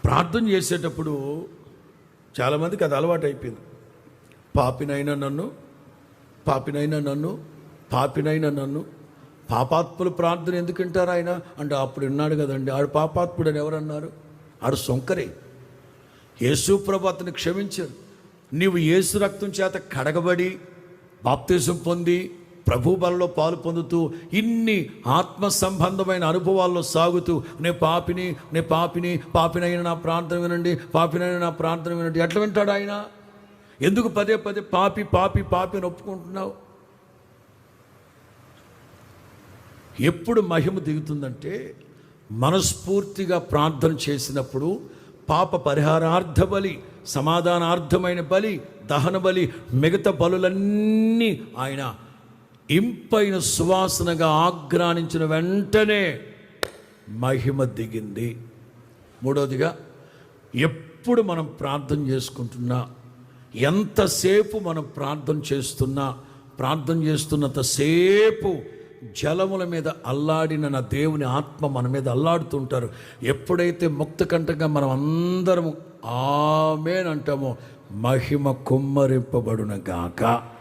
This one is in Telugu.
ప్రార్థన చేసేటప్పుడు చాలామందికి అది అలవాటు అయిపోయింది. పాపినైనా నన్ను, పాపినైనా నన్ను, పాపినైనా నన్ను. పాపాత్ములు ప్రార్థన ఎందుకు వింటారు ఆయన అంటే, అప్పుడు విన్నాడు కదండి, ఆడు పాపాత్ముడు అని ఎవరన్నారు? ఆడు సొంకరే. యేసు ప్రభు అతన్ని క్షమించారు. నీవు యేసు రక్తం చేత కడగబడి బాప్తిజం పొంది ప్రభు బలలో పాలు పొందుతూ ఇన్ని ఆత్మ సంబంధమైన అనుభవాల్లో సాగుతూ నేను పాపినైనా నా ప్రార్థన వినండి, పాపినైనా నా ప్రార్థన వినండి. ఎట్లా వింటాడు ఆయన? ఎందుకు పదే పదే పాపి పాపి పాపి అని ఒప్పుకుంటున్నావు? ఎప్పుడు మహిమ దిగుతుందంటే, మనస్ఫూర్తిగా ప్రార్థన చేసినప్పుడు పాప పరిహారార్థ బలి, సమాధానార్థమైన బలి, దహన బలి, మిగతా బలులన్నీ ఆయన ఇంపైన సువాసనగా ఆగ్రానించిన వెంటనే మహిమ దిగింది. మూడవదిగా, ఎప్పుడు మనం ప్రార్థన చేసుకుంటున్నా, ఎంతసేపు మనం ప్రార్థన చేస్తున్నంతసేపు జలముల మీద అల్లాడిన నా దేవుని ఆత్మ మన మీద అల్లాడుతుంటారు. ఎప్పుడైతే ముక్త కంఠంగా మనం అందరము ఆమేన్ అంటామో, మహిమ కుమ్మరింపబడును గాక.